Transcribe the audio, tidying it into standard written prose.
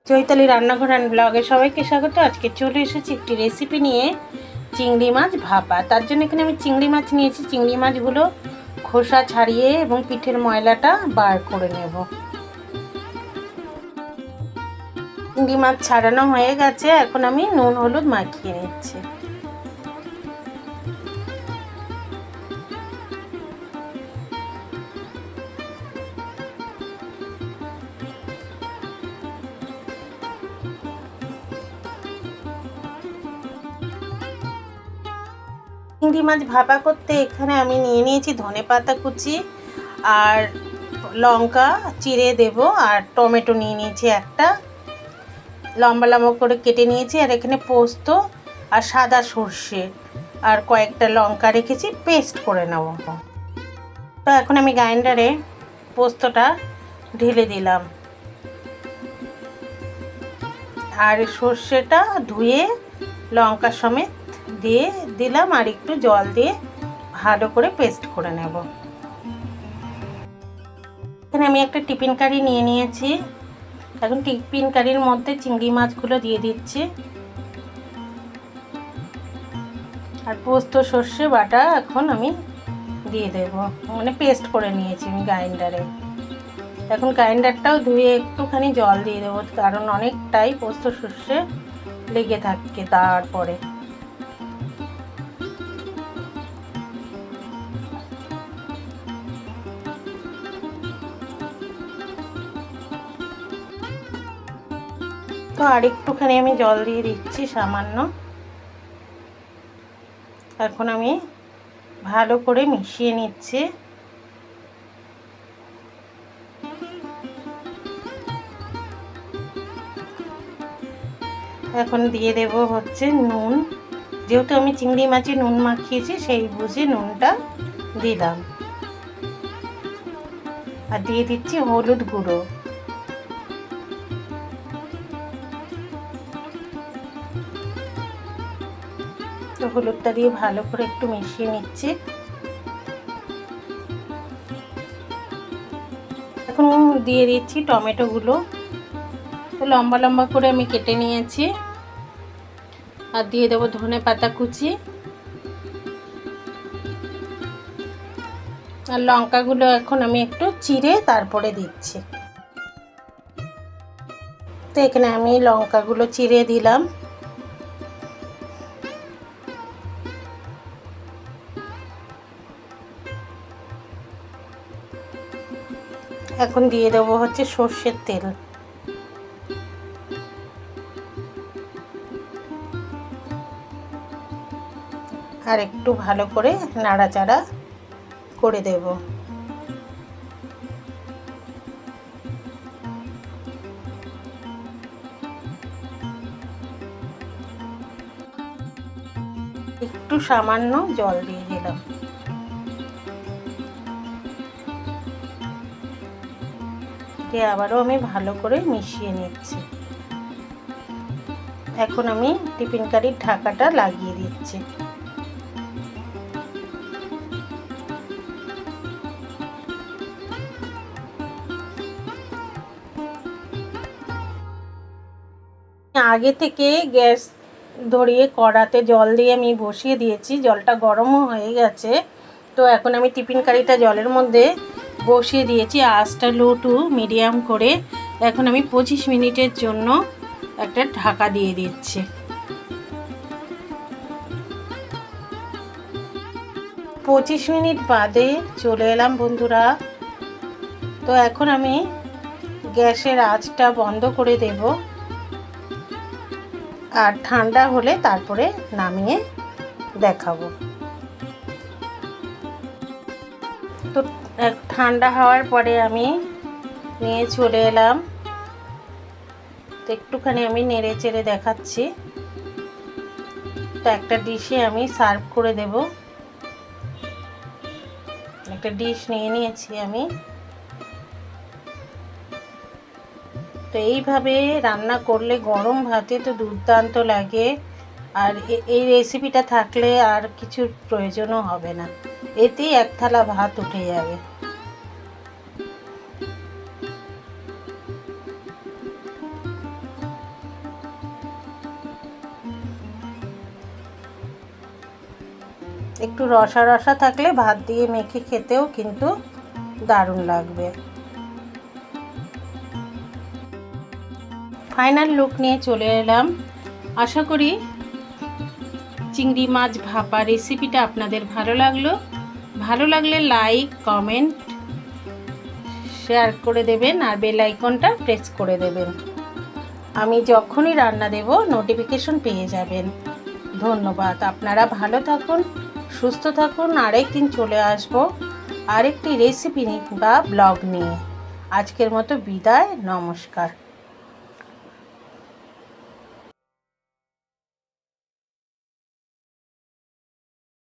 চৈতালি রান্নাঘর অ্যান্ড ব্লগে সবাইকে স্বাগত। আজকে চলে এসেছি একটি রেসিপি নিয়ে, চিংড়ি মাছ ভাপা। তার জন্য এখানে আমি চিংড়ি মাছ নিয়েছি। চিংড়ি মাছগুলো খোসা ছাড়িয়ে এবং পিঠের ময়লাটা বার করে নেব। চিংড়ি মাছ ছাড়ানো হয়ে গেছে, এখন আমি নুন হলুদ মাখিয়ে নিচ্ছি। চিংড়ি মাছ ভাপা করতে এখানে আমি নিয়ে নিয়েছি ধনেপাতা কুচি আর লঙ্কা চিড়ে দেব, আর টমেটো নিয়ে নিয়েছি একটা, লম্বা লম্বা করে কেটে নিয়েছি। আর এখানে পোস্ত আর সাদা সর্ষে আর কয়েকটা লঙ্কা রেখেছি, পেস্ট করে নেব। তো এখন আমি গ্রাইন্ডারে পোস্তটা ঢেলে দিলাম, আর সর্ষেটা ধুয়ে লঙ্কা সমেত দিয়ে দিলাম, আর একটু জল দিয়ে ভালো করে পেস্ট করে নেব। এখানে আমি একটা টিফিন কারি নিয়ে নিয়েছি। এখন টিফিন কারির মধ্যে চিংড়ি মাছগুলো দিয়ে দিচ্ছি, আর পোস্ত সর্ষে বাটা এখন আমি দিয়ে দেব, মানে পেস্ট করে নিয়েছি আমি গ্রাইন্ডারে। এখন গ্রাইন্ডারটাও ধুয়ে একটুখানি জল দিয়ে দেবো, কারণ অনেকটাই পোস্ত সর্ষে লেগে থাকে তারপরে। তো আর একটুখানি আমি জল দিয়ে দিচ্ছি সামান্য। এখন আমি ভালো করে মিশিয়ে নিচ্ছি। এখন দিয়ে দেব হচ্ছে নুন, যেহেতু আমি চিংড়ি মাছে নুন মাখিয়েছি সেই বুঝে নুনটা দিলাম, আর দিয়ে দিচ্ছি হলুদ গুঁড়ো। তো হলুদটা দিয়ে ভালো করে একটু মিশিয়ে নিচ্ছি। এখন দিয়ে দিচ্ছি টমেটোগুলো, তো লম্বা লম্বা করে আমি কেটে নিয়েছি, আর দিয়ে দেবো ধনেপাতা কুচি, আর লঙ্কাগুলো এখন আমি একটু চিড়ে তারপরে দিচ্ছি। তো এখানে আমি লঙ্কাগুলো চিড়ে দিলাম, এখন দিয়ে দেবো হচ্ছে সর্ষের তেল, আর একটু ভালো করে নাড়াচাড়া করে দেব। একটু সামান্য জল দিয়ে দিলাম, দিয়ে আবারও আমি ভালো করে মিশিয়ে নিচ্ছি। এখন আমি টিফিন কারির ঢাকাটা লাগিয়ে দিচ্ছি। আগে থেকে গ্যাস ধরিয়ে কড়াতে জল দিয়ে আমি বসিয়ে দিয়েছি, জলটা গরমও হয়ে গেছে। তো এখন আমি টিফিন কারিটা জলের মধ্যে বসিয়ে দিয়েছি, আঁচটা লো টু মিডিয়াম করে। এখন আমি 25 মিনিটের জন্য একটা ঢাকা দিয়ে দিচ্ছি। 25 মিনিট বাদে চলে এলাম বন্ধুরা। তো এখন আমি গ্যাসের আঁচটা বন্ধ করে দেব, আর ঠান্ডা হলে তারপরে নামিয়ে দেখাবো। তো ঠান্ডা হওয়ার পরে আমি নিয়ে চলে এলাম, তো একটুখানি আমি নেড়ে চেড়ে দেখাচ্ছি। তো একটা ডিশে আমি সার্ভ করে দেব। একটা ডিশ নিয়ে নিয়েছি আমি। তো এইভাবে রান্না করলে গরম ভাতে তো দুর্দান্ত লাগে, আর এই রেসিপিটা থাকলে আর কিছুর প্রয়োজনও হবে না, এতেই এক থালা ভাত উঠে যাবে। একটু রসা রসা থাকলে ভাত দিয়ে মেখে খেতেও কিন্তু দারুণ লাগবে। ফাইনাল লুক নিয়ে চলে এলাম। আশা করি চিংড়ি মাছ ভাপা রেসিপিটা আপনাদের ভালো লাগলো। ভালো লাগলে লাইক, কমেন্ট, শেয়ার করে দেবেন আর বেল আইকনটা প্রেস করে দেবেন। আমি যখনই রান্না দেব নোটিফিকেশন পেয়ে যাবেন। ধন্যবাদ। আপনারা ভালো থাকুন, সুস্থ থাকুন। আরেকদিন চলে আসবো আরেকটি রেসিপি বা ব্লগ নিয়ে। আজকের মতো বিদায়, নমস্কার।